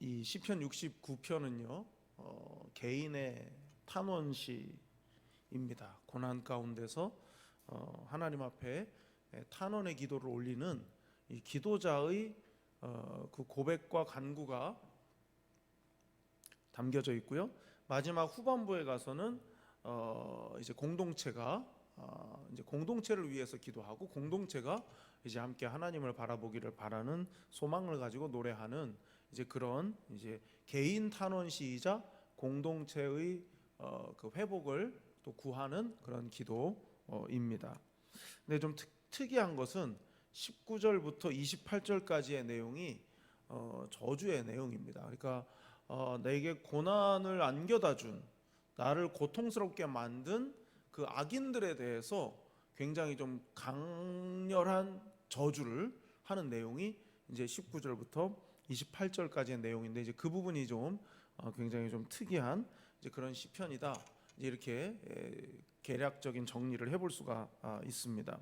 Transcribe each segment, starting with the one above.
이 시편 69편은요 개인의 탄원시입니다. 고난 가운데서 하나님 앞에 탄원의 기도를 올리는 이 기도자의 그 고백과 간구가 담겨져 있고요. 마지막 후반부에 가서는 이제 공동체가 이제 공동체를 위해서 기도하고 공동체가 이제 함께 하나님을 바라보기를 바라는 소망을 가지고 노래하는 이제 그런 이제 개인 탄원시이자 공동체의 그 회복을 또 구하는 그런 기도입니다. 근데 좀 특이한 것은 19절부터 28절까지의 내용이 저주의 내용입니다. 그러니까 내게 고난을 안겨다 준, 나를 고통스럽게 만든 그 악인들에 대해서 굉장히 좀 강렬한 저주를 하는 내용이 이제 19절부터 28절까지의 내용인데, 이제 그 부분이 좀 굉장히 좀 특이한 이제 그런 시편이다. 이제 이렇게 개략적인 정리를 해볼 수가 있습니다.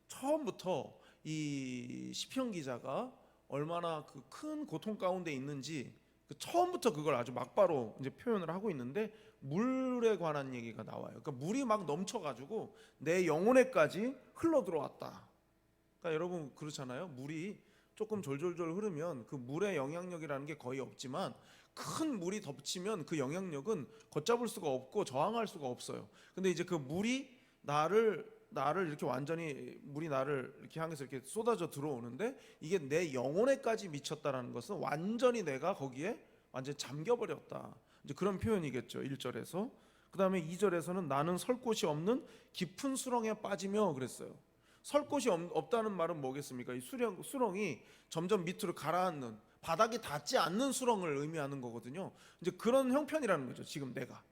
처음부터 이 시편 기자가 얼마나 그 큰 고통 가운데 있는지 처음부터 그걸 아주 막바로 이제 표현을 하고 있는데, 물에 관한 얘기가 나와요. 그러니까 물이 막 넘쳐가지고 내 영혼에까지 흘러 들어왔다. 그러니까 여러분 그렇잖아요. 물이 조금 졸졸졸 흐르면 그 물의 영향력이라는 게 거의 없지만, 큰 물이 덮치면 그 영향력은 걷잡을 수가 없고 저항할 수가 없어요. 근데 이제 그 물이 나를 이렇게 완전히 물이 나를 이렇게 향해서 이렇게 쏟아져 들어오는데, 이게 내 영혼에까지 미쳤다라는 것은 완전히 내가 거기에 완전히 잠겨버렸다. 이제 그런 표현이겠죠. 1절에서. 그 다음에 2절에서는 나는 설 곳이 없는 깊은 수렁에 빠지며 그랬어요. 설 곳이 없다는 말은 뭐겠습니까? 이 수렁이 점점 밑으로 가라앉는, 바닥이 닿지 않는 수렁을 의미하는 거거든요. 이제 그런 형편이라는 거죠. 지금 내가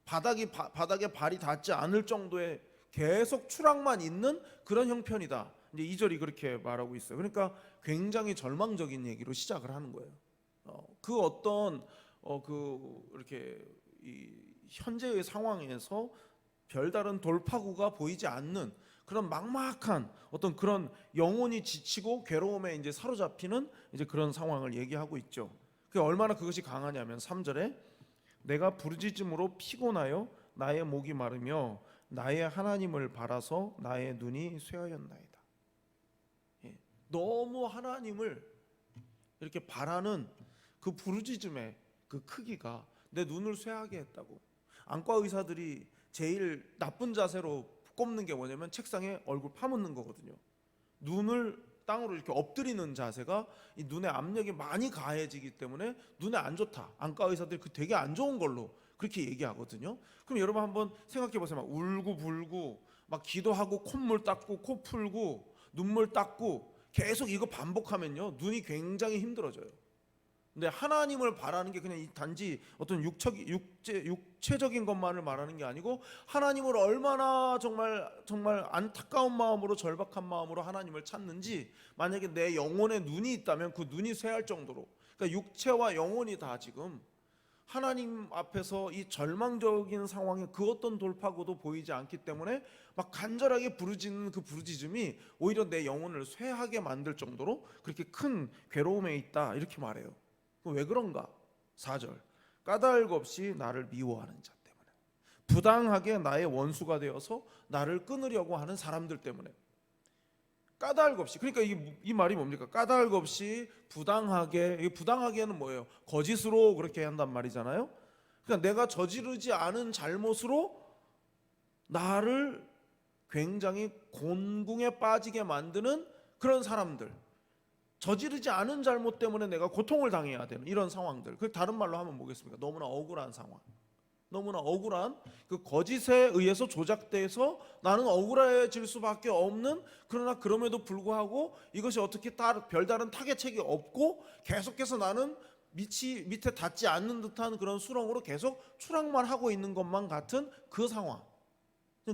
바닥에 발이 닿지 않을 정도의 계속 추락만 있는 그런 형편이다. 이제 2절이 그렇게 말하고 있어요. 그러니까 굉장히 절망적인 얘기로 시작을 하는 거예요. 그 어떤 이렇게 이 현재의 상황에서 별다른 돌파구가 보이지 않는 그런 막막한 어떤 그런 영혼이 지치고 괴로움에 이제 사로잡히는 이제 그런 상황을 얘기하고 있죠. 그 얼마나 그것이 강하냐면 3절에 내가 부르짖음으로 피곤하여 나의 목이 마르며 나의 하나님을 바라서 나의 눈이 쇠하였나이다. 너무 하나님을 이렇게 바라는 그 부르짖음의 그 크기가 내 눈을 쇠하게 했다고. 안과 의사들이 제일 나쁜 자세로 꼽는 게 뭐냐면 책상에 얼굴 파묻는 거거든요. 눈을 땅으로 이렇게 엎드리는 자세가 이 눈에 압력이 많이 가해지기 때문에 눈에 안 좋다. 안과 의사들이 그 되게 안 좋은 걸로 그렇게 얘기하거든요. 그럼 여러분 한번 생각해 보세요. 막 울고 불고 막 기도하고 콧물 닦고 코 풀고 눈물 닦고 계속 이거 반복하면요, 눈이 굉장히 힘들어져요. 근데 하나님을 바라는 게 그냥 단지 어떤 육체적인 것만을 말하는 게 아니고, 하나님을 얼마나 정말 안타까운 마음으로, 절박한 마음으로 하나님을 찾는지, 만약에 내 영혼에 눈이 있다면 그 눈이 쇠할 정도로, 그러니까 육체와 영혼이 다 지금 하나님 앞에서 이 절망적인 상황에 그 어떤 돌파구도 보이지 않기 때문에 막 간절하게 부르짖는 그 부르짖음이 오히려 내 영혼을 쇠하게 만들 정도로 그렇게 큰 괴로움에 있다, 이렇게 말해요. 왜 그런가? 4절 까닭 없이 나를 미워하는 자 때문에, 부당하게 나의 원수가 되어서 나를 끊으려고 하는 사람들 때문에. 까닭 없이, 그러니까 이 말이 뭡니까? 까닭 없이 부당하게, 부당하게는 뭐예요? 거짓으로 그렇게 한단 말이잖아요. 그러니까 내가 저지르지 않은 잘못으로 나를 굉장히 곤궁에 빠지게 만드는 그런 사람들, 저지르지 않은 잘못 때문에 내가 고통을 당해야 되는 이런 상황들, 그 다른 말로 하면 뭐겠습니까? 너무나 억울한 상황, 너무나 억울한 그 거짓에 의해서 조작돼서 나는 억울해질 수밖에 없는, 그러나 그럼에도 불구하고 이것이 어떻게 별다른 타개책이 없고 계속해서 나는 밑에 닿지 않는 듯한 그런 수렁으로 계속 추락만 하고 있는 것만 같은 그 상황,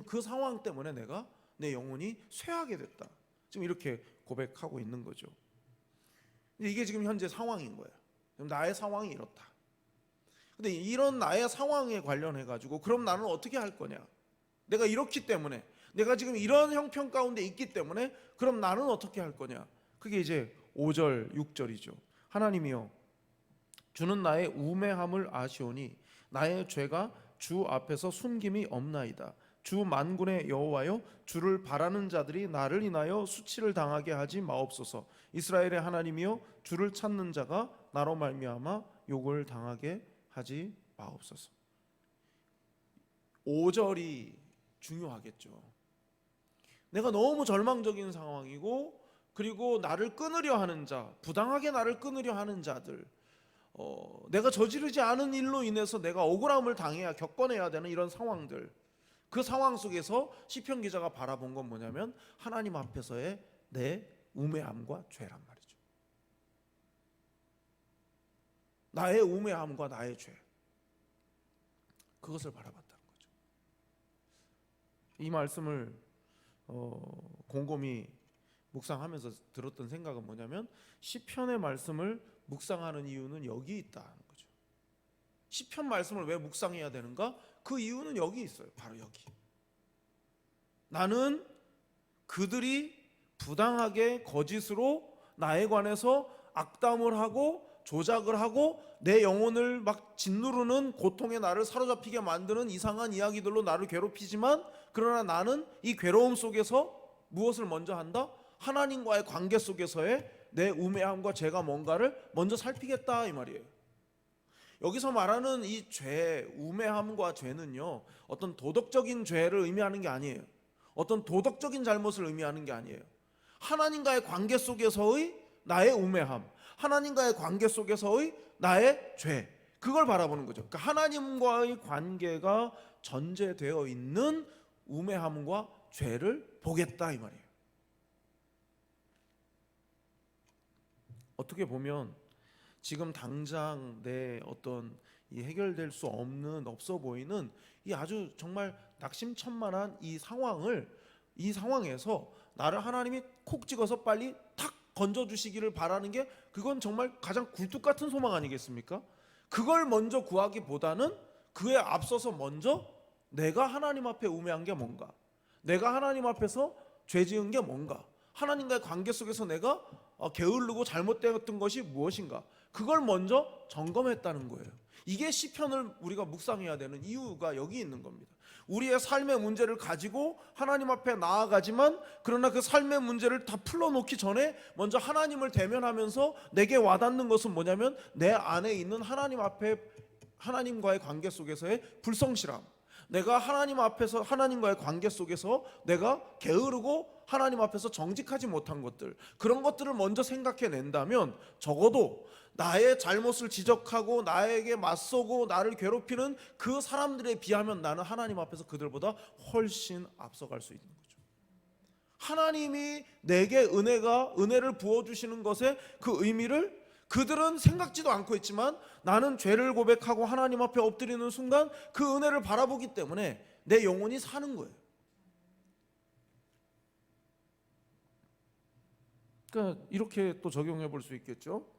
그 상황 때문에 내가 내 영혼이 쇠하게 됐다, 지금 이렇게 고백하고 있는 거죠. 이게 지금 현재 상황인 거예요. 나의 상황이 이렇다. 근데 이런 나의 상황에 관련해 가지고 그럼 나는 어떻게 할 거냐? 내가 이렇기 때문에, 내가 지금 이런 형편 가운데 있기 때문에 그럼 나는 어떻게 할 거냐? 그게 이제 5절 6절이죠. 하나님이여 주는 나의 우매함을 아시오니 나의 죄가 주 앞에서 숨김이 없나이다. 주 만군의 여호와여, 주를 바라는 자들이 나를 인하여 수치를 당하게 하지 마옵소서. 이스라엘의 하나님이여, 주를 찾는 자가 나로 말미암아 욕을 당하게 하지 마옵소서. 5절이 중요하겠죠. 내가 너무 절망적인 상황이고, 그리고 나를 끊으려 하는 자, 부당하게 나를 끊으려 하는 자들, 내가 저지르지 않은 일로 인해서 내가 억울함을 당해야 겪어내야 되는 이런 상황들, 그 상황 속에서 시편 기자가 바라본 건 뭐냐면 하나님 앞에서의 내 우매함과 죄란 말이죠. 나의 우매함과 나의 죄, 그것을 바라봤다는 거죠. 이 말씀을 곰곰이 묵상하면서 들었던 생각은 뭐냐면, 시편의 말씀을 묵상하는 이유는 여기 있다는 거죠. 시편 말씀을 왜 묵상해야 되는가? 그 이유는 여기 있어요. 바로 여기. 나는 그들이 부당하게 거짓으로 나에 관해서 악담을 하고 조작을 하고 내 영혼을 막 짓누르는, 고통에 나를 사로잡히게 만드는 이상한 이야기들로 나를 괴롭히지만, 그러나 나는 이 괴로움 속에서 무엇을 먼저 한다? 하나님과의 관계 속에서의 내 우매함과 죄가 뭔가를 먼저 살피겠다, 이 말이에요. 여기서 말하는 이 죄, 우매함과 죄는요, 어떤 도덕적인 죄를 의미하는 게 아니에요. 어떤 도덕적인 잘못을 의미하는 게 아니에요. 하나님과의 관계 속에서의 나의 우매함, 하나님과의 관계 속에서의 나의 죄, 그걸 바라보는 거죠. 그러니까 하나님과의 관계가 전제되어 있는 우매함과 죄를 보겠다, 이 말이에요. 어떻게 보면 지금 당장 내 어떤 이 해결될 수 없는, 없어 보이는 이 아주 정말 낙심천만한 이 상황에서 나를 하나님이 콕 찍어서 빨리 탁 건져주시기를 바라는 게, 그건 정말 가장 굴뚝 같은 소망 아니겠습니까? 그걸 먼저 구하기보다는 그에 앞서서 먼저 내가 하나님 앞에 우매한 게 뭔가, 내가 하나님 앞에서 죄 지은 게 뭔가, 하나님과의 관계 속에서 내가 게으르고 잘못되었던 것이 무엇인가, 그걸 먼저 점검했다는 거예요. 이게 시편을 우리가 묵상해야 되는 이유가 여기 있는 겁니다. 우리의 삶의 문제를 가지고 하나님 앞에 나아가지만, 그러나 그 삶의 문제를 다 풀어놓기 전에 먼저 하나님을 대면하면서 내게 와닿는 것은 뭐냐면, 내 안에 있는 하나님 앞에, 하나님과의 관계 속에서의 불성실함, 내가 하나님 앞에서, 하나님과의 관계 속에서 내가 게으르고 하나님 앞에서 정직하지 못한 것들, 그런 것들을 먼저 생각해낸다면, 적어도 나의 잘못을 지적하고 나에게 맞서고 나를 괴롭히는 그 사람들에 비하면 나는 하나님 앞에서 그들보다 훨씬 앞서갈 수 있는 거죠. 하나님이 내게 은혜를 부어주시는 것의 그 의미를 그들은 생각지도 않고 있지만, 나는 죄를 고백하고 하나님 앞에 엎드리는 순간 그 은혜를 바라보기 때문에 내 영혼이 사는 거예요. 그러니까 이렇게 또 적용해 볼 수 있겠죠.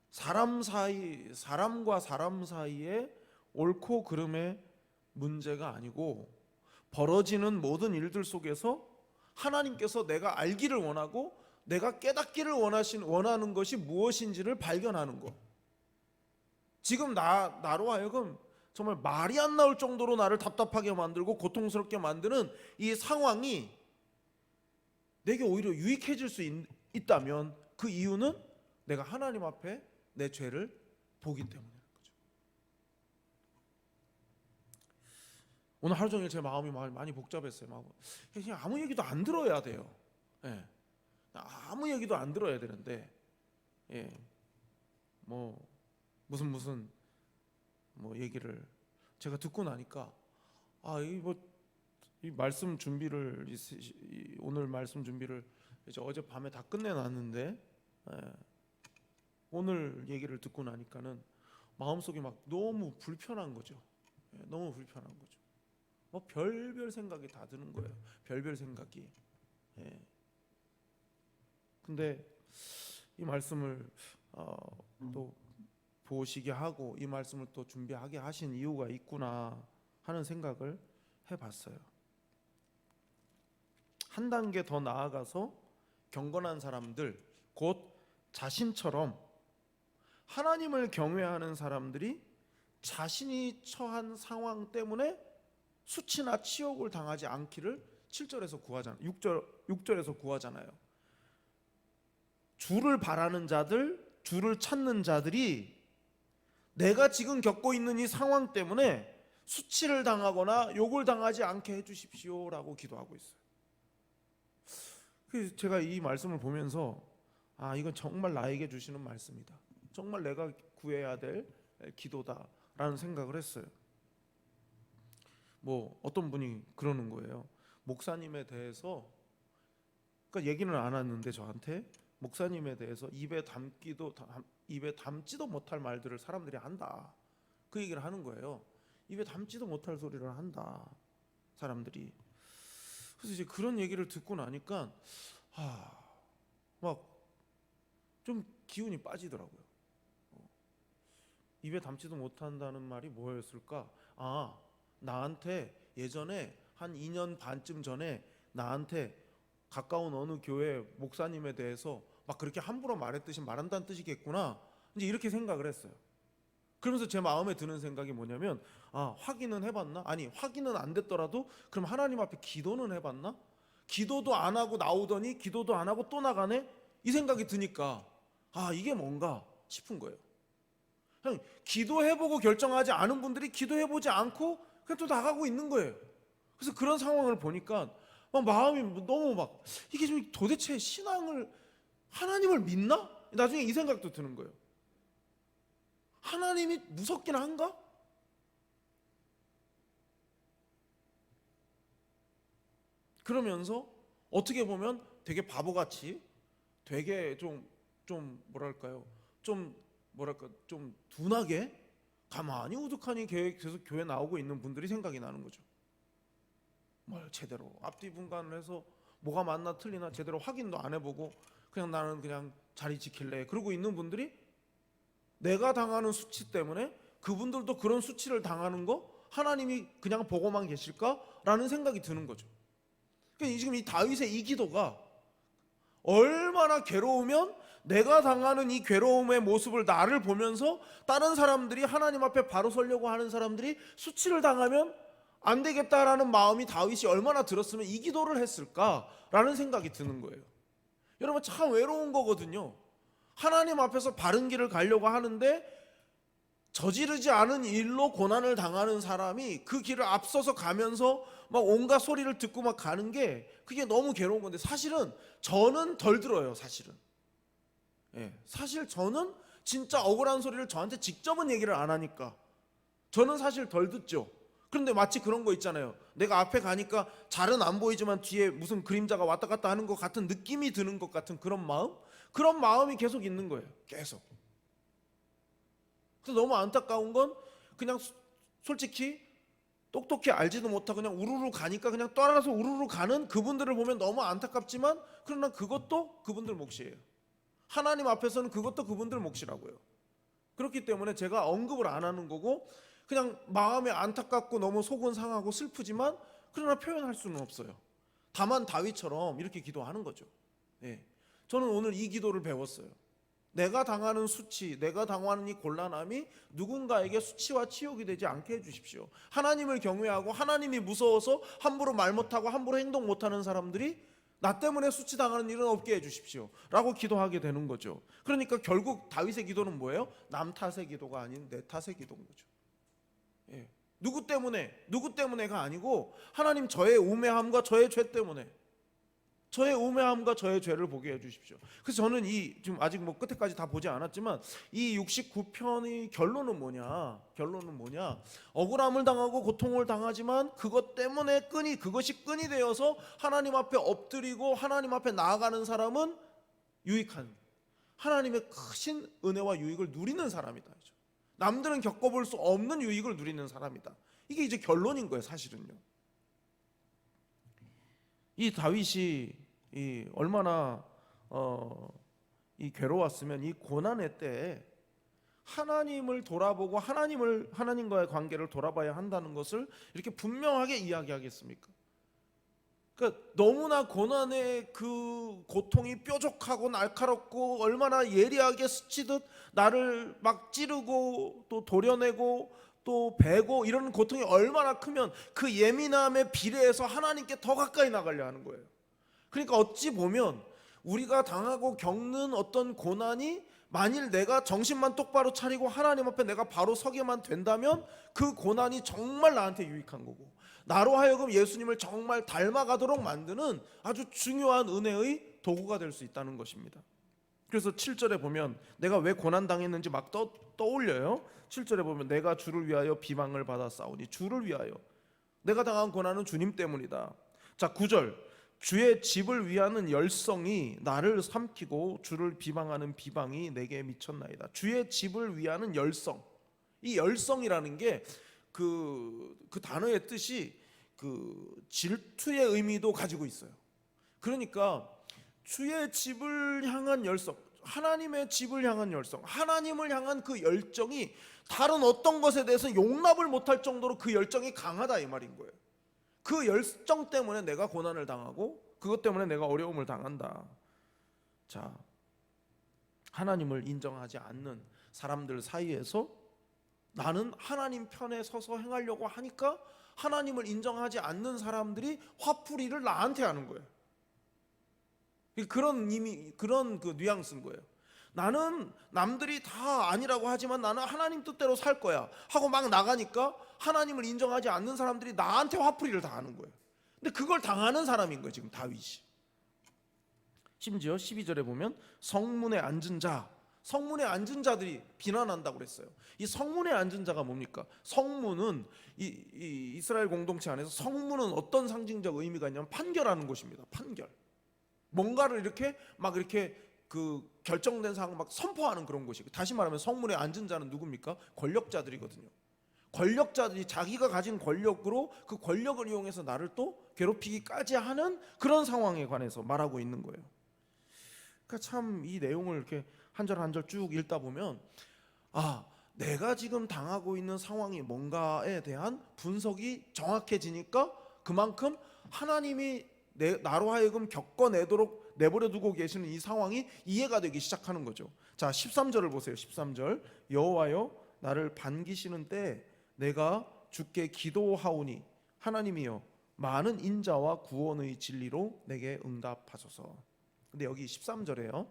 사람과 사람 사이에 옳고 그름의 문제가 아니고, 벌어지는 모든 일들 속에서 하나님께서 내가 알기를 원하고 내가 깨닫기를 원하는 것이 무엇인지를 발견하는 것. 지금 나로 하여금 정말 말이 안 나올 정도로 나를 답답하게 만들고 고통스럽게 만드는 이 상황이 내게 오히려 유익해질 수 있다면, 그 이유는 내가 하나님 앞에 내 죄를 보기 때문이라는 거죠. 오늘 하루 종일 제 마음이 많이 복잡했어요. 그냥 아무 얘기도 안 들어야 돼요. 예. 아무 얘기도 안 들어야 되는데, 무슨 얘기를 제가 듣고 나니까, 이 말씀 준비를, 오늘 말씀 준비를 이제 어젯밤에 다 끝내놨는데, 오늘 얘기를 듣고 나니까는 마음속이 막 너무 불편한 거죠. 너무 불편한 거죠. 별별 생각이 다 드는 거예요. 별별 생각이. 근데 이 말씀을 또 보시게 하고 이 말씀을 또 준비하게 하신 이유가 있구나 하는 생각을 해봤어요. 한 단계 더 나아가서 경건한 사람들, 곧 자신처럼 하나님을 경외하는 사람들이 자신이 처한 상황 때문에 수치나 치욕을 당하지 않기를 7절에서 구하잖아요. 6절에서 구하잖아요. 주를 바라는 자들, 주를 찾는 자들이 내가 지금 겪고 있는 이 상황 때문에 수치를 당하거나 욕을 당하지 않게 해주십시오라고 기도하고 있어요. 그래서 제가 이 말씀을 보면서 이건 정말 나에게 주시는 말씀이다. 정말 내가 구해야 될 기도다라는 생각을 했어요. 뭐 어떤 분이 그러는 거예요. 목사님에 대해서 그러니까 얘기는 안 하는데 저한테 목사님에 대해서 입에 담지도 못할 말들을 사람들이 한다. 그 얘기를 하는 거예요. 입에 담지도 못할 소리를 한다. 사람들이. 그래서 이제 그런 얘기를 듣고 나니까 막 좀 기운이 빠지더라고요. 입에 담지도 못한다는 말이 뭐였을까? 나한테 예전에 한 2년 반쯤 전에 나한테 가까운 어느 교회 목사님에 대해서 막 그렇게 함부로 말했듯이 말한다는 뜻이겠구나. 이제 이렇게 생각을 했어요. 그러면서 제 마음에 드는 생각이 뭐냐면 확인은 해봤나? 아니 확인은 안 됐더라도 그럼 하나님 앞에 기도는 해봤나? 기도도 안 하고 나오더니 기도도 안 하고 또 나가네? 이 생각이 드니까 이게 뭔가 싶은 거예요. 그냥 기도해보고 결정하지 않은 분들이 기도해보지 않고 그냥 또 나가고 있는 거예요. 그래서 그런 상황을 보니까 막 마음이 너무 막 이게 좀 도대체 신앙을 하나님을 믿나? 나중에 이 생각도 드는 거예요. 하나님이 무섭긴 한가? 그러면서 어떻게 보면 되게 바보같이 되게 좀 둔하게 가만히 우두커니 계속 교회 나오고 있는 분들이 생각이 나는 거죠. 뭘 제대로 앞뒤 분간을 해서 뭐가 맞나 틀리나 제대로 확인도 안 해보고 그냥 나는 그냥 자리 지킬래 그러고 있는 분들이 내가 당하는 수치 때문에 그분들도 그런 수치를 당하는 거 하나님이 그냥 보고만 계실까라는 생각이 드는 거죠. 그러니까 지금 이 다윗의 이 기도가 얼마나 괴로우면 내가 당하는 이 괴로움의 모습을 나를 보면서 다른 사람들이 하나님 앞에 바로 서려고 하는 사람들이 수치를 당하면 안 되겠다라는 마음이 다윗이 얼마나 들었으면 이 기도를 했을까라는 생각이 드는 거예요. 여러분 참 외로운 거거든요. 하나님 앞에서 바른 길을 가려고 하는데 저지르지 않은 일로 고난을 당하는 사람이 그 길을 앞서서 가면서 막 온갖 소리를 듣고 막 가는 게 그게 너무 괴로운 건데 사실은 저는 덜 들어요. 사실 저는 진짜 억울한 소리를 저한테 직접은 얘기를 안 하니까 저는 사실 덜 듣죠. 그런데 마치 그런 거 있잖아요. 내가 앞에 가니까 잘은 안 보이지만 뒤에 무슨 그림자가 왔다 갔다 하는 것 같은 느낌이 드는 것 같은 그런 마음이 계속 있는 거예요. 계속. 그래서 너무 안타까운 건 그냥 솔직히 똑똑히 알지도 못하고 그냥 우르르 가니까 그냥 따라서 우르르 가는 그분들을 보면 너무 안타깝지만 그러나 그것도 그분들 몫이에요. 하나님 앞에서는 그것도 그분들 몫이라고요. 그렇기 때문에 제가 언급을 안 하는 거고 그냥 마음에 안타깝고 너무 속은 상하고 슬프지만 그러나 표현할 수는 없어요. 다만 다윗처럼 이렇게 기도하는 거죠. 저는 오늘 이 기도를 배웠어요. 내가 당하는 수치, 내가 당하는 이 곤란함이 누군가에게 수치와 치욕이 되지 않게 해주십시오. 하나님을 경외하고 하나님이 무서워서 함부로 말 못하고 함부로 행동 못하는 사람들이 나 때문에 수치당하는 일은 없게 해주십시오 라고 기도하게 되는 거죠. 그러니까 결국 다윗의 기도는 뭐예요? 남 탓의 기도가 아닌 내 탓의 기도인 거죠. 누구 때문에가 아니고 하나님 저의 우매함과 저의 죄 때문에 저의 우매함과 저의 죄를 보게 해주십시오. 그래서 저는 지금 아직 뭐 끝에까지 다 보지 않았지만 이 69편의 결론은 뭐냐? 억울함을 당하고 고통을 당하지만 그것 때문에 그것이 끈이 되어서 하나님 앞에 엎드리고 하나님 앞에 나아가는 사람은 유익한 하나님의 크신 은혜와 유익을 누리는 사람이다. 남들은 겪어볼 수 없는 유익을 누리는 사람이다. 이게 이제 결론인 거예요, 사실은요. 이 다윗이 얼마나 이 괴로웠으면 이 고난의 때에 하나님을 돌아보고 하나님과의 관계를 돌아봐야 한다는 것을 이렇게 분명하게 이야기하겠습니까? 그러니까 너무나 고난의 그 고통이 뾰족하고 날카롭고 얼마나 예리하게 스치듯 나를 막 찌르고 또 도려내고 또 베고 이런 고통이 얼마나 크면 그 예민함에 비례해서 하나님께 더 가까이 나가려 하는 거예요. 그러니까 어찌 보면 우리가 당하고 겪는 어떤 고난이 만일 내가 정신만 똑바로 차리고 하나님 앞에 내가 바로 서게만 된다면 그 고난이 정말 나한테 유익한 거고, 나로 하여금 예수님을 정말 닮아가도록 만드는 아주 중요한 은혜의 도구가 될 수 있다는 것입니다. 그래서 7절에 보면 내가 왜 고난 당했는지 막 떠올려요. 7절에 보면 내가 주를 위하여 비방을 받아 싸우니, 주를 위하여 내가 당한 고난은 주님 때문이다. 자, 9절 주의 집을 위하는 열성이 나를 삼키고 주를 비방하는 비방이 내게 미쳤나이다. 주의 집을 위하는 열성, 이 열성이라는 게 그 단어의 뜻이 그 질투의 의미도 가지고 있어요. 그러니까 주의 집을 향한 열성, 하나님의 집을 향한 열성, 하나님을 향한 그 열정이 다른 어떤 것에 대해서 용납을 못할 정도로 그 열정이 강하다 이 말인 거예요. 그 열정 때문에 내가 고난을 당하고 그것 때문에 내가 어려움을 당한다. 자, 하나님을 인정하지 않는 사람들 사이에서 나는 하나님 편에 서서 행하려고 하니까 하나님을 인정하지 않는 사람들이 화풀이를 나한테 하는 거예요. 그런 그 뉘앙스인 거예요. 나는 남들이 다 아니라고 하지만 나는 하나님 뜻대로 살 거야 하고 막 나가니까 하나님을 인정하지 않는 사람들이 나한테 화풀이를 다 하는 거예요. 근데 그걸 당하는 사람인 거예요, 지금 다윗이. 심지어 12절에 보면 성문에 앉은 자, 성문에 앉은 자들이 비난한다고 그랬어요. 이 성문에 앉은 자가 뭡니까? 성문은 이 이스라엘 공동체 안에서 성문은 어떤 상징적 의미가 있냐면 판결하는 곳입니다. 판결. 뭔가를 이렇게 막 이렇게 그 결정된 사항을 막 선포하는 그런 곳이고, 다시 말하면 성문에 앉은 자는 누굽니까? 권력자들이거든요. 권력자들이 자기가 가진 권력으로 그 권력을 이용해서 나를 또 괴롭히기까지 하는 그런 상황에 관해서 말하고 있는 거예요. 그러니까 참 이 내용을 이렇게 한 절 한 절 쭉 읽다 보면 내가 지금 당하고 있는 상황이 뭔가에 대한 분석이 정확해지니까 그만큼 하나님이 나로 하여금 겪어내도록 내버려 두고 계시는 이 상황이 이해가 되기 시작하는 거죠. 자, 13절을 보세요. 13절 여호와여 나를 반기시는 때 내가 주께 기도하오니 하나님이여 많은 인자와 구원의 진리로 내게 응답하소서. 근데 여기 13절에요.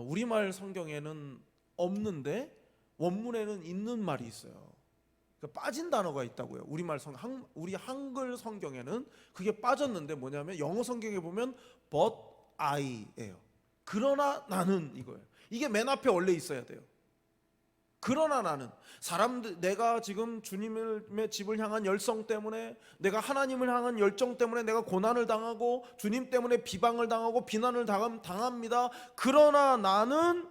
우리말 성경에는 없는데 원문에는 있는 말이 있어요. 그러니까 빠진 단어가 있다고요. 우리 한글 성경에는 그게 빠졌는데 뭐냐면 영어 성경에 보면 but I예요. 그러나 나는 이거예요. 이게 맨 앞에 원래 있어야 돼요. 그러나 나는 사람들, 내가 지금 주님의 집을 향한 열성 때문에, 내가 하나님을 향한 열정 때문에 내가 고난을 당하고 주님 때문에 비방을 당하고 비난을 당합니다. 그러나 나는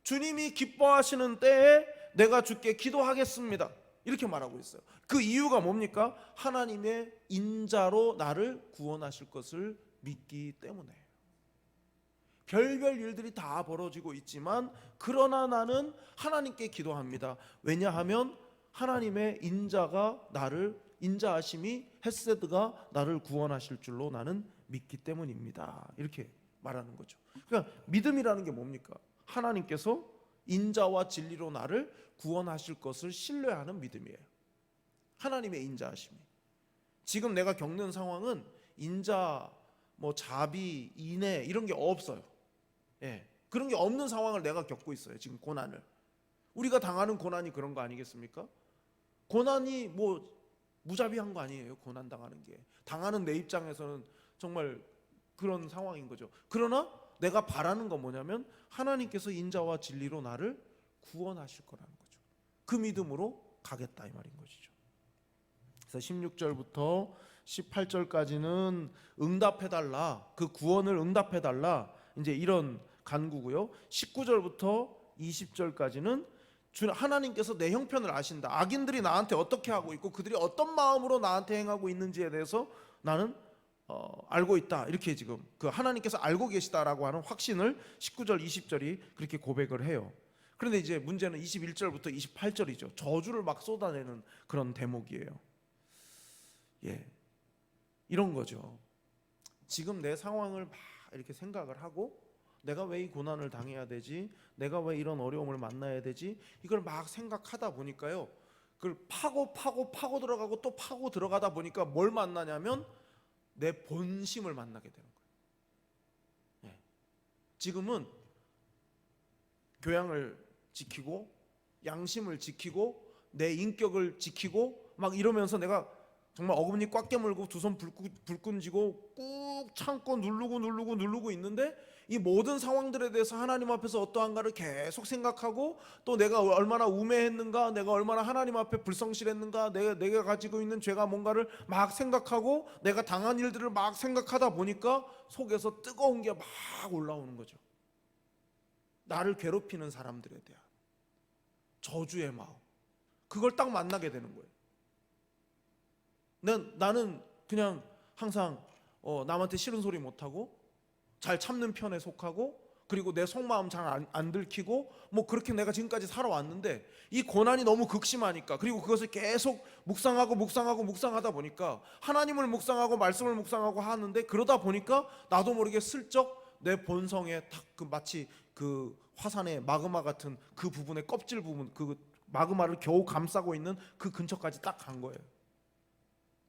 주님이 기뻐하시는 때에 내가 주께 기도하겠습니다. 이렇게 말하고 있어요. 그 이유가 뭡니까? 하나님의 인자로 나를 구원하실 것을 믿기 때문에. 별별 일들이 다 벌어지고 있지만 그러나 나는 하나님께 기도합니다. 왜냐하면 하나님의 인자하심이 헤세드가 나를 구원하실 줄로 나는 믿기 때문입니다. 이렇게 말하는 거죠. 그러니까 믿음이라는 게 뭡니까? 하나님께서 인자와 진리로 나를 구원하실 것을 신뢰하는 믿음이에요. 하나님의 인자하심이. 지금 내가 겪는 상황은 인자, 자비, 인애 이런 게 없어요. 그런 게 없는 상황을 내가 겪고 있어요. 지금 고난을. 우리가 당하는 고난이 그런 거 아니겠습니까? 고난이 무자비한 거 아니에요. 고난 당하는 게. 당하는 내 입장에서는 정말 그런 상황인 거죠. 그러나 내가 바라는 건 뭐냐면 하나님께서 인자와 진리로 나를 구원하실 거라는 거죠. 그 믿음으로 가겠다 이 말인 것이죠. 그래서 16절부터 18절까지는 응답해달라, 그 구원을 응답해달라, 이제 이런 간구고요. 19절부터 20절까지는 하나님께서 내 형편을 아신다. 악인들이 나한테 어떻게 하고 있고 그들이 어떤 마음으로 나한테 행하고 있는지에 대해서 나는 알고 있다. 이렇게 지금 그 하나님께서 알고 계시다라고 하는 확신을 19절 20절이 그렇게 고백을 해요. 그런데 이제 문제는 21절부터 28절이죠. 저주를 막 쏟아내는 그런 대목이에요. 이런 거죠. 지금 내 상황을 막 이렇게 생각을 하고 내가 왜 이 고난을 당해야 되지? 내가 왜 이런 어려움을 만나야 되지? 이걸 막 생각하다 보니까요. 그걸 파고 들어가고 또 파고 들어가다 보니까 뭘 만나냐면 내 본심을 만나게 되는 거예요. 예. 지금은 교양을 지키고 양심을 지키고 내 인격을 지키고 막 이러면서 내가 정말 어금니 꽉 깨물고 두 손 불끈 쥐고 꾹 참고 누르고 있는데 이 모든 상황들에 대해서 하나님 앞에서 어떠한가를 계속 생각하고 또 내가 얼마나 우매했는가, 내가 얼마나 하나님 앞에 불성실했는가, 내가 가지고 있는 죄가 뭔가를 막 생각하고 내가 당한 일들을 막 생각하다 보니까 속에서 뜨거운 게 막 올라오는 거죠. 나를 괴롭히는 사람들에 대한 저주의 마음, 그걸 딱 만나게 되는 거예요. 나는 그냥 항상 남한테 싫은 소리 못하고 잘 참는 편에 속하고 그리고 내 속마음 잘 안 들키고 뭐 그렇게 내가 지금까지 살아왔는데 이 고난이 너무 극심하니까 그리고 그것을 계속 묵상하다 보니까 하나님을 묵상하고 말씀을 묵상하고 하는데 그러다 보니까 나도 모르게 슬쩍 내 본성에 딱 그 마치 그 화산의 마그마 같은 그 부분의 껍질 부분, 그 마그마를 겨우 감싸고 있는 그 근처까지 딱 간 거예요.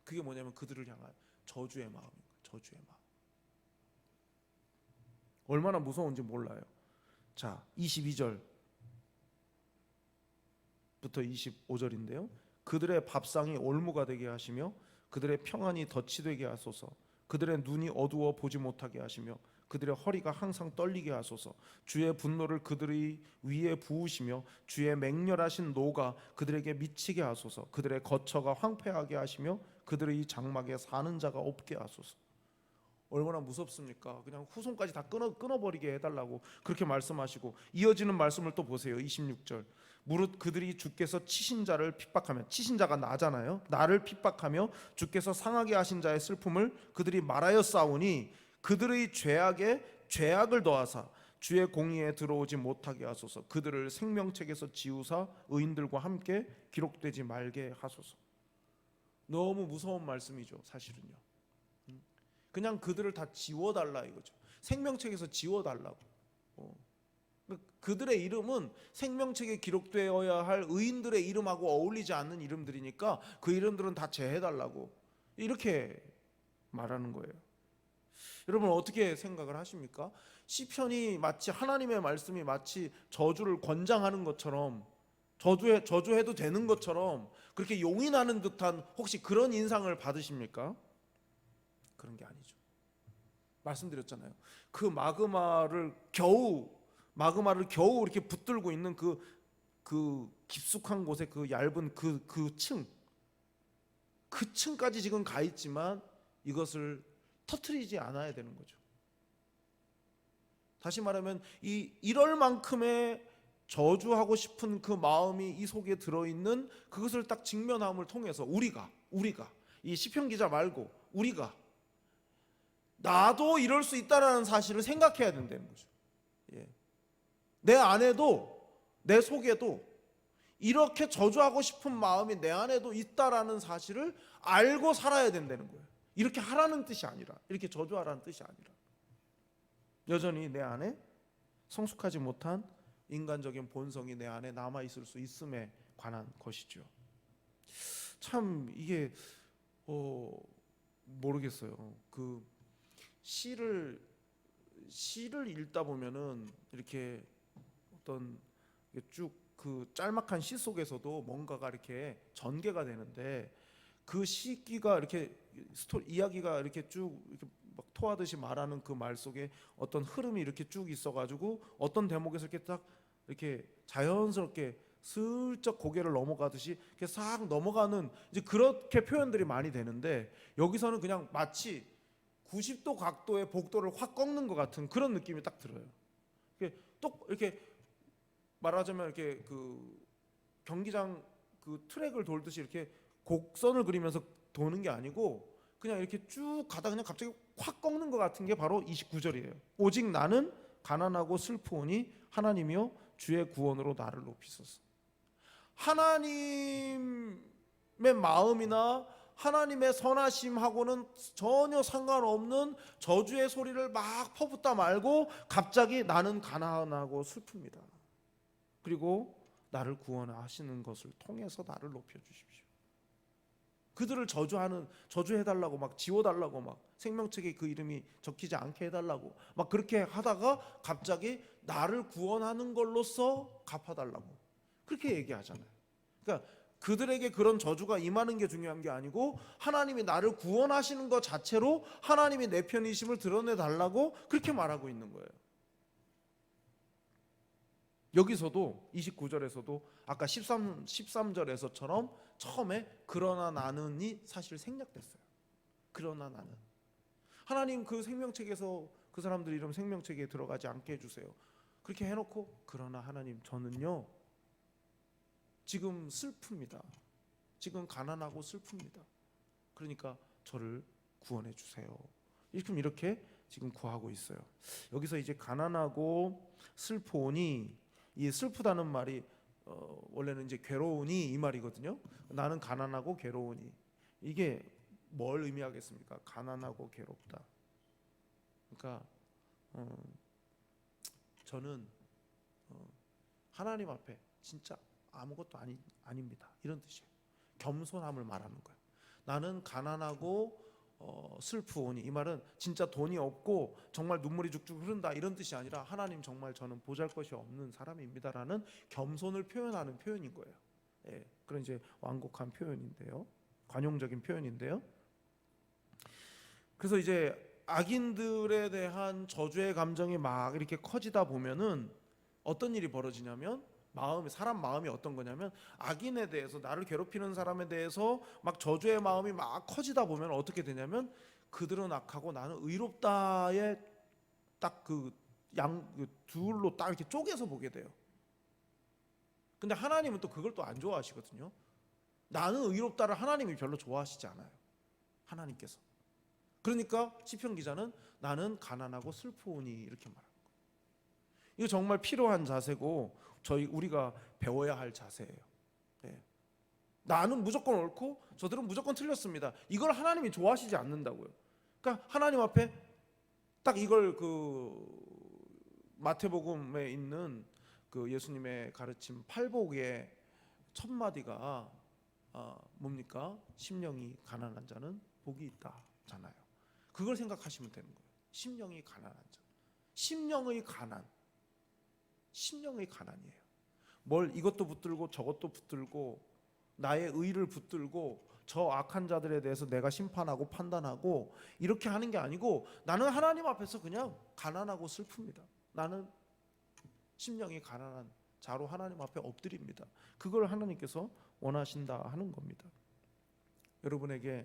그게 뭐냐면 그들을 향한 저주의 마음인 거예요. 저주의 마음. 얼마나 무서운지 몰라요. 자, 22절부터 25절인데요. 그들의 밥상이 올무가 되게 하시며 그들의 평안이 덫이 되게 하소서. 그들의 눈이 어두워 보지 못하게 하시며 그들의 허리가 항상 떨리게 하소서. 주의 분노를 그들의 위에 부으시며 주의 맹렬하신 노가 그들에게 미치게 하소서. 그들의 거처가 황폐하게 하시며 그들의 장막에 사는 자가 없게 하소서. 얼마나 무섭습니까? 그냥 후손까지 다 끊어버리게 해달라고 그렇게 말씀하시고 이어지는 말씀을 또 보세요. 26절. 무릇 그들이 주께서 치신 자를 핍박하며, 치신 자가 나잖아요. 나를 핍박하며 주께서 상하게 하신 자의 슬픔을 그들이 말하여 싸우니 그들의 죄악에 죄악을 더하사 주의 공의에 들어오지 못하게 하소서. 그들을 생명책에서 지우사 의인들과 함께 기록되지 말게 하소서. 너무 무서운 말씀이죠, 사실은요. 그냥 그들을 다 지워달라 이거죠. 생명책에서 지워달라고. 그들의 이름은 생명책에 기록되어야 할 의인들의 이름하고 어울리지 않는 이름들이니까 그 이름들은 다 제해달라고 이렇게 말하는 거예요. 여러분 어떻게 생각을 하십니까? 시편이 마치 하나님의 말씀이 마치 저주를 권장하는 것처럼 저주해도 되는 것처럼 그렇게 용인하는 듯한 혹시 그런 인상을 받으십니까? 그런 게 아니죠. 말씀드렸잖아요. 그 마그마를 겨우 이렇게 붙들고 있는 그 깊숙한 곳에 그 얇은 그 층까지 지금 가 있지만 이것을 터트리지 않아야 되는 거죠. 다시 말하면 이럴 만큼의 저주하고 싶은 그 마음이 이 속에 들어있는 그것을 딱 직면함을 통해서 우리가 이 시편 기자 말고 우리가 나도 이럴 수 있다라는 사실을 생각해야 된다는 거죠. 예. 내 안에도 내 속에도 이렇게 저주하고 싶은 마음이 내 안에도 있다라는 사실을 알고 살아야 된다는 거예요. 이렇게 하라는 뜻이 아니라, 이렇게 저주하라는 뜻이 아니라 여전히 내 안에 성숙하지 못한 인간적인 본성이 내 안에 남아 있을 수 있음에 관한 것이죠. 참 이게 모르겠어요. 그 시를 읽다 보면은 이렇게 어떤 쭉 그 짤막한 시 속에서도 뭔가가 이렇게 전개가 되는데 그 시기가 이렇게 이야기가 이렇게 쭉 이렇게 막 토하듯이 말하는 그 말 속에 어떤 흐름이 이렇게 쭉 있어가지고 어떤 대목에서 이렇게 딱 이렇게 자연스럽게 슬쩍 고개를 넘어가듯이 이렇게 싹 넘어가는 이제 그렇게 표현들이 많이 되는데 여기서는 그냥 마치 90도 각도의 복도를 확 꺾는 것 같은 그런 느낌이 딱 들어요. 이렇게 말하자면 이렇게 그 경기장 그 트랙을 돌듯이 이렇게 곡선을 그리면서 도는 게 아니고 그냥 이렇게 쭉 가다 그냥 갑자기 확 꺾는 것 같은 게 바로 29절이에요. 오직 나는 가난하고 슬프오니 하나님이여 주의 구원으로 나를 높이소서. 하나님의 마음이나 하나님의 선하심하고는 전혀 상관없는 저주의 소리를 막 퍼붓다 말고 갑자기 나는 가난하고 슬픕니다. 그리고 나를 구원하시는 것을 통해서 나를 높여주십시오. 그들을 저주해달라고 막 지워달라고 막 생명책에 그 이름이 적히지 않게 해달라고 막 그렇게 하다가 갑자기 나를 구원하는 걸로써 갚아달라고 그렇게 얘기하잖아요. 그러니까 그들에게 그런 저주가 임하는 게 중요한 게 아니고 하나님이 나를 구원하시는 것 자체로 하나님이 내 편이심을 드러내달라고 그렇게 말하고 있는 거예요. 여기서도 29절에서도 아까 13절에서처럼 처음에 그러나 나는이 사실 생략됐어요. 그러나 나는 하나님 그 생명책에서 그 사람들 이름 생명책에 들어가지 않게 해주세요. 그렇게 해놓고 그러나 하나님 저는요 지금 슬픕니다. 지금 가난하고 슬픕니다. 그러니까 저를 구원해 주세요. 이렇게 지금 구하고 있어요. 여기서 이제 가난하고 슬프오니 이 슬프다는 말이 원래는 이제 괴로우니 이 말이거든요. 나는 가난하고 괴로우니 이게 뭘 의미하겠습니까? 가난하고 괴롭다. 그러니까 저는 하나님 앞에 진짜 아무것도 아닙니다. 이런 뜻이에요. 겸손함을 말하는 거예요. 나는 가난하고 슬프오니 이 말은 진짜 돈이 없고 정말 눈물이 죽죽 흐른다 이런 뜻이 아니라 하나님 정말 저는 보잘것이 없는 사람입니다라는 겸손을 표현하는 표현인 거예요. 예, 그런 이제 완곡한 표현인데요. 관용적인 표현인데요. 그래서 이제 악인들에 대한 저주의 감정이 막 이렇게 커지다 보면은 어떤 일이 벌어지냐면 사람 마음이 어떤 거냐면 악인에 대해서 나를 괴롭히는 사람에 대해서 막 저주의 마음이 막 커지다 보면 어떻게 되냐면 그들은 악하고 나는 의롭다에 딱 그 둘로 딱 이렇게 쪼개서 보게 돼요. 근데 하나님은 또 그걸 또 안 좋아하시거든요. 나는 의롭다를 하나님이 별로 좋아하시지 않아요. 하나님께서. 그러니까 시편 기자는 나는 가난하고 슬프오니 이렇게 말합니다. 이거 정말 필요한 자세고 우리가 배워야 할 자세예요. 네. 나는 무조건 옳고 저들은 무조건 틀렸습니다. 이걸 하나님이 좋아하시지 않는다고요. 그러니까 하나님 앞에 딱 이걸 마태복음에 있는 그 예수님의 가르침 팔복의 첫 마디가 뭡니까? 심령이 가난한 자는 복이 있다잖아요. 그걸 생각하시면 되는 거예요. 심령이 가난한 자. 심령의 가난이에요. 뭘 이것도 붙들고 저것도 붙들고 나의 의를 붙들고 저 악한 자들에 대해서 내가 심판하고 판단하고 이렇게 하는 게 아니고 나는 하나님 앞에서 그냥 가난하고 슬픕니다. 나는 심령이 가난한 자로 하나님 앞에 엎드립니다. 그걸 하나님께서 원하신다 하는 겁니다. 여러분에게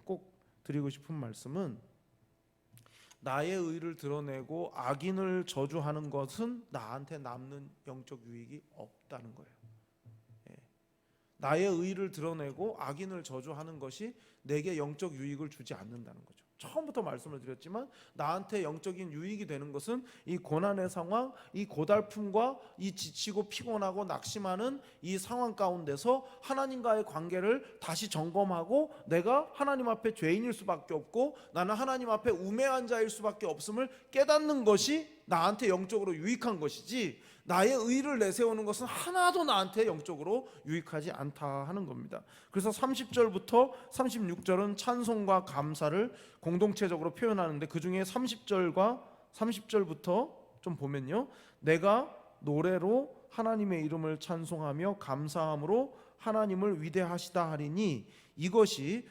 꼭 드리고 싶은 말씀은 나의 의를 드러내고 악인을 저주하는 것은 나한테 남는 영적 유익이 없다는 거예요. 나의 의를 드러내고 악인을 저주하는 것이 내게 영적 유익을 주지 않는다는 거죠. 처음부터 말씀을 드렸지만 나한테 영적인 유익이 되는 것은 이 고난의 상황, 이 고달픔과 이 지치고 피곤하고 낙심하는 이 상황 가운데서 하나님과의 관계를 다시 점검하고 내가 하나님 앞에 죄인일 수밖에 없고 나는 하나님 앞에 우매한 자일 수밖에 없음을 깨닫는 것이 나한테 영적으로 유익한 것이지 나의 의를 내세우는 것은 하나도 나한테 영적으로 유익하지 않다 하는 겁니다. 그래서 30절부터 36절은 찬송과 감사를 공동체적으로 표현하는데 그 중에 30절부터 좀 보면요, 내가 노래로 하나님의 이름을 찬송하며 감사함으로 하나님을 위대하시다 하리니 이것이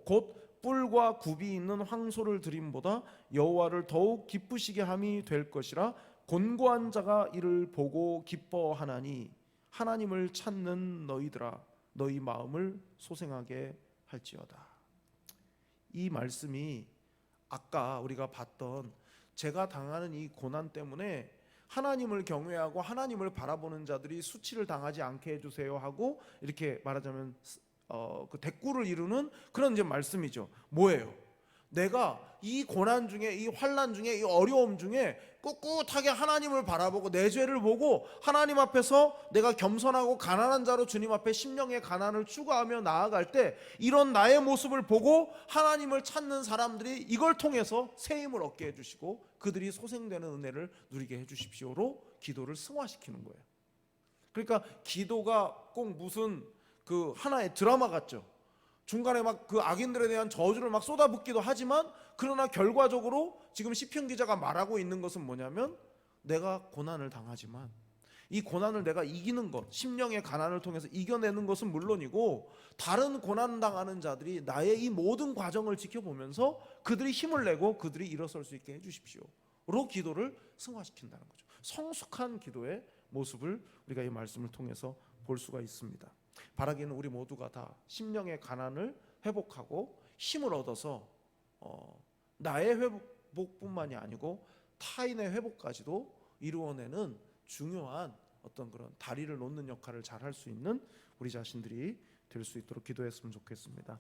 곧 뿔과 굽이 있는 황소를 드림보다 여호와를 더욱 기쁘시게 함이 될 것이라. 곤고한 자가 이를 보고 기뻐하나니 하나님을 찾는 너희들아 너희 마음을 소생하게 할지어다. 이 말씀이 아까 우리가 봤던 제가 당하는 이 고난 때문에 하나님을 경외하고 하나님을 바라보는 자들이 수치를 당하지 않게 해주세요 하고 이렇게 말하자면 그 대꾸를 이루는 그런 이제 말씀이죠. 뭐예요? 내가 이 고난 중에, 이 환난 중에, 이 어려움 중에 꿋꿋하게 하나님을 바라보고 내 죄를 보고 하나님 앞에서 내가 겸손하고 가난한 자로 주님 앞에 심령의 가난을 추구하며 나아갈 때 이런 나의 모습을 보고 하나님을 찾는 사람들이 이걸 통해서 새 힘을 얻게 해주시고 그들이 소생되는 은혜를 누리게 해주십시오로 기도를 승화시키는 거예요. 그러니까 기도가 꼭 무슨 그 하나의 드라마 같죠. 중간에 막 그 악인들에 대한 저주를 막 쏟아붓기도 하지만 그러나 결과적으로 지금 시편 기자가 말하고 있는 것은 뭐냐면 내가 고난을 당하지만 이 고난을 내가 이기는 것, 심령의 가난을 통해서 이겨내는 것은 물론이고 다른 고난 당하는 자들이 나의 이 모든 과정을 지켜보면서 그들이 힘을 내고 그들이 일어설 수 있게 해주십시오로 기도를 승화시킨다는 거죠. 성숙한 기도의 모습을 우리가 이 말씀을 통해서 볼 수가 있습니다. 바라기는 우리 모두가 다 심령의 가난을 회복하고 힘을 얻어서 나의 회복뿐만이 아니고 타인의 회복까지도 이루어내는 중요한 어떤 그런 다리를 놓는 역할을 잘 할 수 있는 우리 자신들이 될 수 있도록 기도했으면 좋겠습니다.